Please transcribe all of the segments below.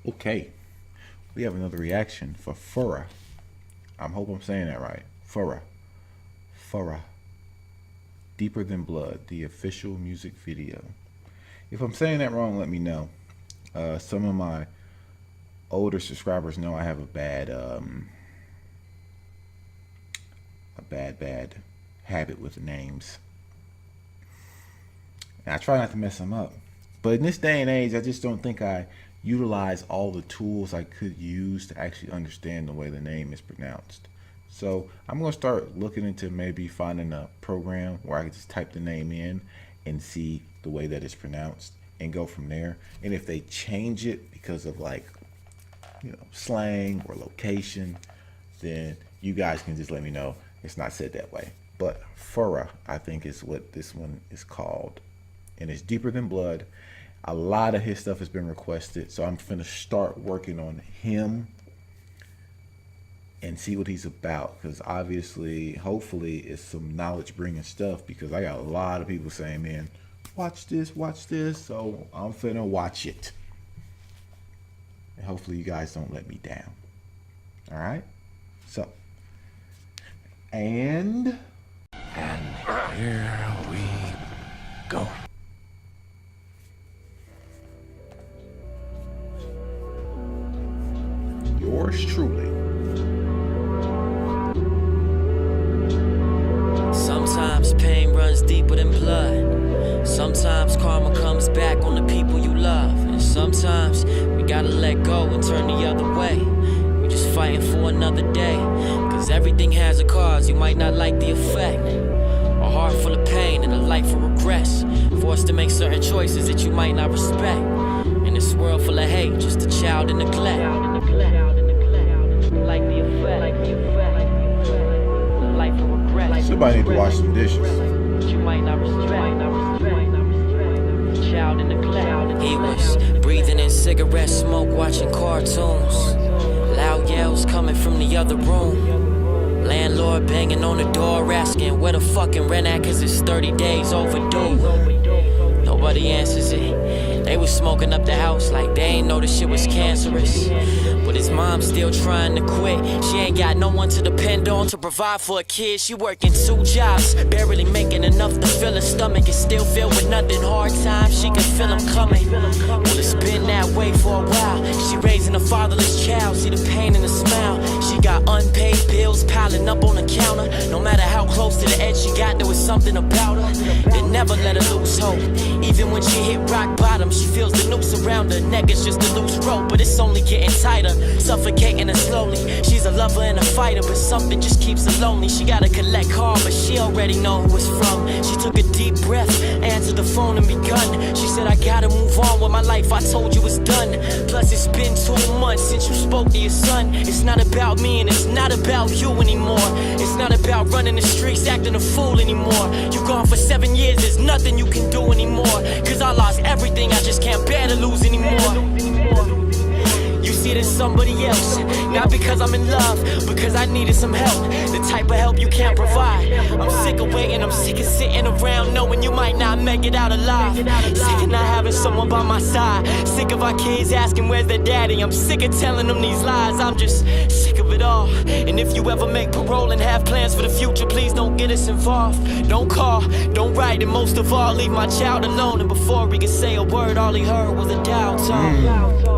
Okay, we have another reaction for Phora. I hope I'm saying that right. Phora. Phora. Deeper Than Blood, the official music video. If I'm saying that wrong, let me know. Some of my older subscribers know I have a bad habit with names. And I try not to mess them up. But in this day and age, I just don't think I utilize all the tools I could use to actually understand the way the name is pronounced. So I'm going to start looking into maybe finding a program where I can just type the name in and see the way that it's pronounced and go from there. And if they change it because of slang or location, then you guys can just let me know it's not said that way. But Phora, I think, is what this one is called. And it's Deeper Than Blood. A lot of his stuff has been requested, so I'm finna start working on him and see what he's about, because obviously, hopefully, it's some knowledge bringing stuff, because I got a lot of people saying, man, watch this, so I'm finna watch it. And hopefully you guys don't let me down. All right? So, and here we go. Yours truly. Sometimes pain runs deeper than blood. Sometimes karma comes back on the people you love. And sometimes we gotta let go and turn the other way. We're just fighting for another day. Cause everything has a cause, you might not like the effect. A heart full of pain and a life of regrets. Forced to make certain choices that you might not respect. In this world full of hate, just a child in neglect. Like the effect. Life of regret. Somebody need to wash some dishes. You might not respect. Child in neglect. He was breathing in cigarette smoke, watching cartoons. Loud yells coming from the other room. Landlord banging on the door, asking where the fucking rent at, cause it's 30 days overdue. Nobody answers it. They was smoking up the house like they ain't know the shit was cancerous. But his mom's still trying to quit. She ain't got no one to depend on to provide for a kid. She working 2 jobs, barely making enough to fill her stomach. Is still filled with nothing. Hard times, she can feel them coming. Well, it's been that way for a while. She raising a fatherless child, see the pain in the smile. She got unpaid bills piling up on the counter. No matter how close to the edge she got, there was something about her that never let her lose hope. Even when she hit rock bottom, she feels the noose around her neck. It's just a loose rope, but it's only getting tighter, suffocating her slowly. She's a lover and a fighter, but something just keeps her lonely. She gotta collect call, but she already know who it's from. She took a deep breath, answered the phone and begun. She said, I gotta move on with my life, I told you it's done. Plus it's been 2 months since you spoke to your son. It's not about me and it's not about you anymore. It's not about running the streets, acting a fool anymore. You gone for 7 years, there's nothing you can do anymore. Cause I lost everything, I just can't bear to lose anymore. You see there's somebody else, not because I'm in love, because I needed some help, the type of help you can't provide. I'm sick of waiting, I'm sick of sitting around knowing you might not make it out alive. Sick of not having someone by my side. Sick of our kids asking where's their daddy. I'm sick of telling them these lies, I'm just sick of it all. And if you ever make parole and have plans for the future, please don't get us involved. Don't call, don't write, and most of all, leave my child alone. And before he could say a word, all he heard was a dial tone.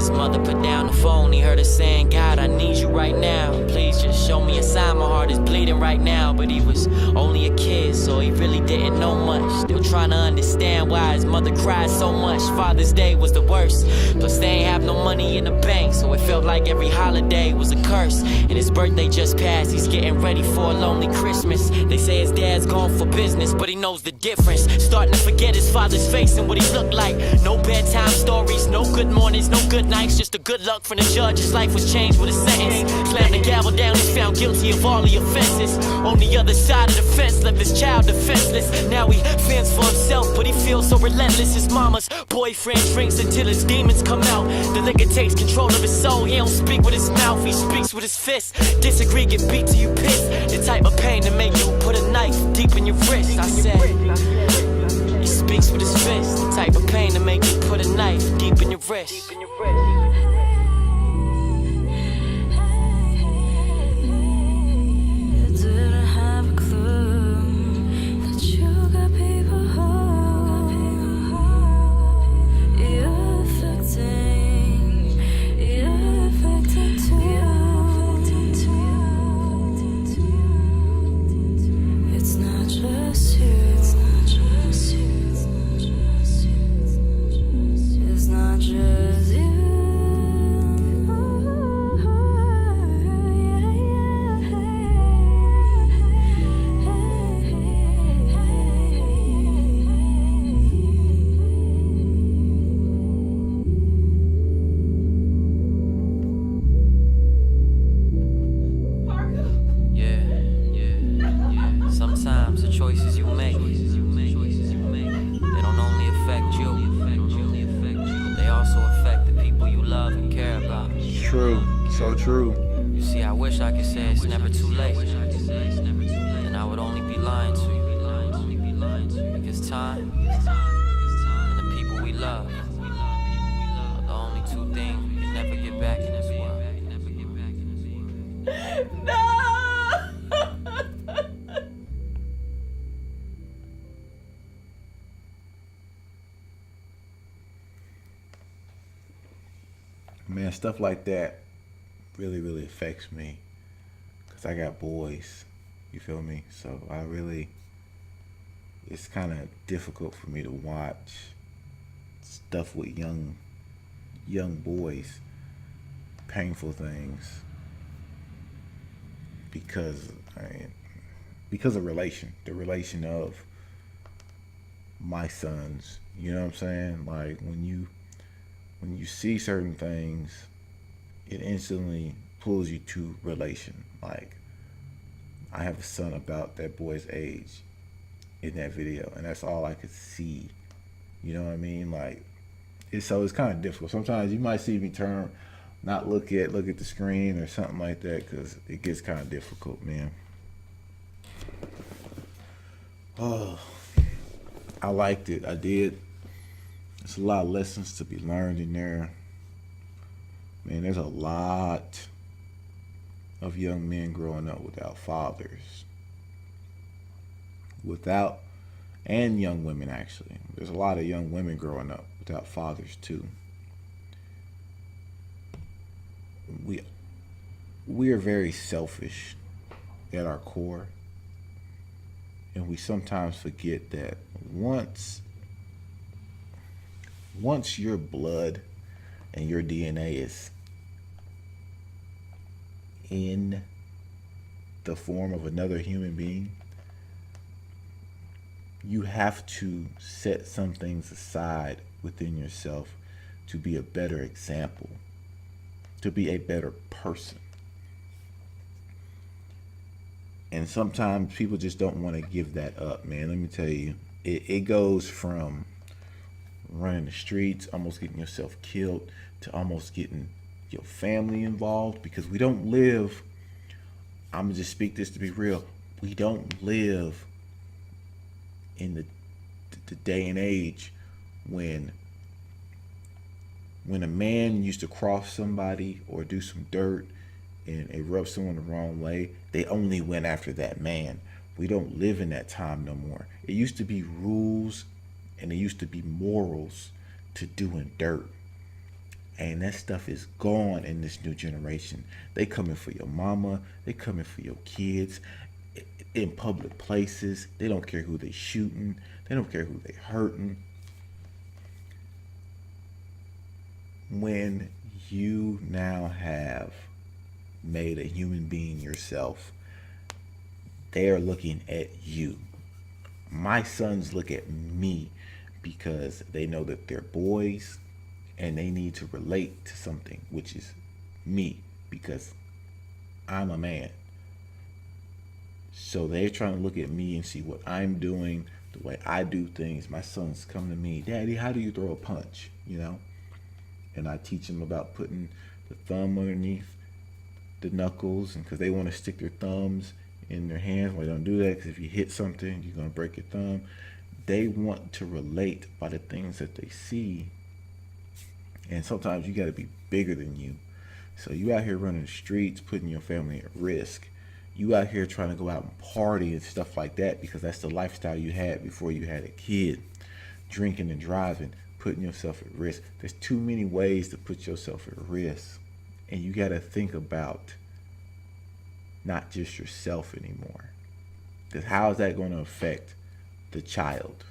Mother put down the phone, he heard her saying, God, I need you right now. Please just show me a sign, my heart is bleeding right now. But he was only a kid, so he really didn't know much. Still trying to understand why his mother cried so much. Father's Day was the worst, plus they ain't have no money in the bank, so it felt like every holiday was a curse. And his birthday just passed, he's getting ready for a lonely Christmas. They say his dad's gone for business, but he knows the difference. Starting to forget his father's face and what he looked like. No bedtime stories, no good mornings, no good nights. Just a good luck from the judge, his life was changed with a sentence. Slammed the gavel down, he's found guilty of all the offenses. On the other side of the fence, left his child defenseless. Now he fends for himself, but he feels so relentless. His mama's boyfriend drinks until his demons come out. The liquor takes control of his soul, he don't speak with his mouth, he speaks with his fists. Disagree, get beat till you piss. The type of pain to make you put a knife deep in your wrist. I said, he speaks with his fist. The type of pain to make you put a knife deep in your wrist. Sometimes the choices you make, they don't only affect you, but they also affect the people you love and care about. True, so true. You see, I wish I could say it's never too late, then I would only be lying to you. Because time and the people we love are the only two things we can never get back in this world. No! Man, stuff like that really, really affects me because I got boys, you feel me? So it's kind of difficult for me to watch stuff with young boys, painful things, because of the relation of my sons, you know what I'm saying? Like when you see certain things, it instantly pulls you to relation. Like, I have a son about that boy's age in that video, and that's all I could see. You know what I mean? Like, it's kind of difficult. Sometimes you might see me look at the screen or something like that, because it gets kind of difficult, man. Oh, I liked it. I did. There's a lot of lessons to be learned in there. Man, there's a lot of young men growing up without fathers. And young women, actually. There's a lot of young women growing up without fathers, too. We are very selfish at our core. And we sometimes forget that once your blood and your DNA is in the form of another human being, you have to set some things aside within yourself to be a better example, to be a better person. And sometimes people just don't want to give that up, man. Let me tell you, it goes from running the streets, almost getting yourself killed, to almost getting your family involved, because we don't live, I'm gonna just speak this to be real, we don't live in the day and age when a man used to cross somebody or do some dirt and it rubbed someone the wrong way, they only went after that man. We don't live in that time no more. It used to be rules and it used to be morals to doing dirt. And that stuff is gone in this new generation. They coming for your mama. They coming for your kids in public places. They don't care who they shooting. They don't care who they hurting. When you now have made a human being yourself, they are looking at you. My sons look at me because they know that they're boys and they need to relate to something, which is me, because I'm a man. So they're trying to look at me and see what I'm doing, the way I do things. My sons come to me, Daddy, how do you throw a punch? You know? And I teach them about putting the thumb underneath the knuckles, and because they want to stick their thumbs in their hands. Well, don't do that because if you hit something, you're going to break your thumb. They want to relate by the things that they see. And sometimes you got to be bigger than you. So you out here running the streets, putting your family at risk. You out here trying to go out and party and stuff like that because that's the lifestyle you had before you had a kid. Drinking and driving, putting yourself at risk. There's too many ways to put yourself at risk. And you got to think about not just yourself anymore. Because how is that going to affect the child?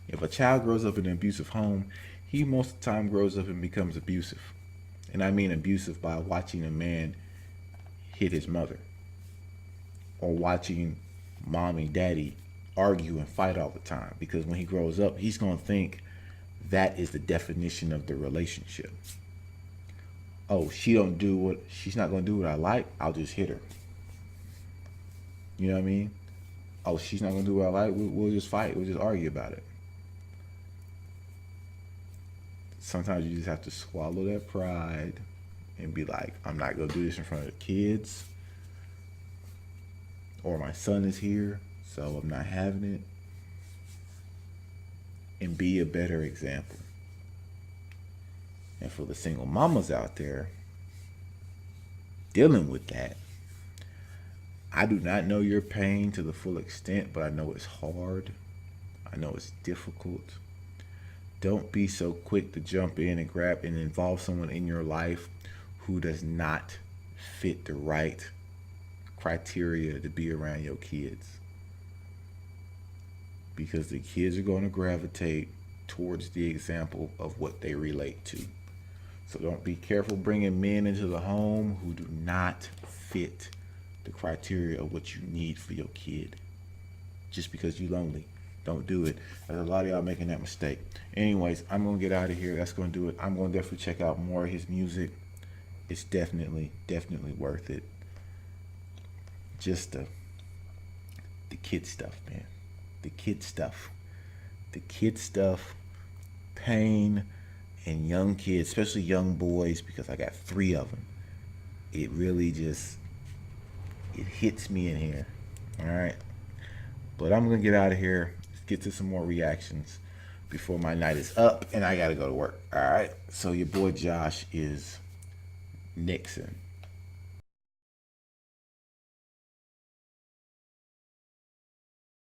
If a child grows up in an abusive home, he most of the time grows up and becomes abusive. And I mean abusive by watching a man hit his mother. Or watching mommy, daddy argue and fight all the time. Because when he grows up, he's going to think that is the definition of the relationship. Oh, she's not going to do what I like, I'll just hit her. You know what I mean? Oh, she's not going to do what I like, we'll just fight. We'll just argue about it. Sometimes you just have to swallow that pride and be like, I'm not going to do this in front of the kids. Or my son is here, so I'm not having it. And be a better example. And for the single mamas out there dealing with that, I do not know your pain to the full extent, but I know it's hard. I know it's difficult. Don't be so quick to jump in and grab and involve someone in your life who does not fit the right criteria to be around your kids. Because the kids are going to gravitate towards the example of what they relate to. So don't be careful bringing men into the home who do not fit the criteria of what you need for your kid. Just because you're lonely. Don't do it. There's a lot of y'all making that mistake. Anyways, I'm going to get out of here. That's going to do it. I'm going to definitely check out more of his music. It's definitely worth it. Just the kid stuff, man. The kid stuff. The kid stuff. Pain and young kids, especially young boys, because I got 3 of them. It really just, it hits me in here. All right. But I'm going to get out of here. Let's get to some more reactions before my night is up and I got to go to work. All right. So your boy Josh is Nixon.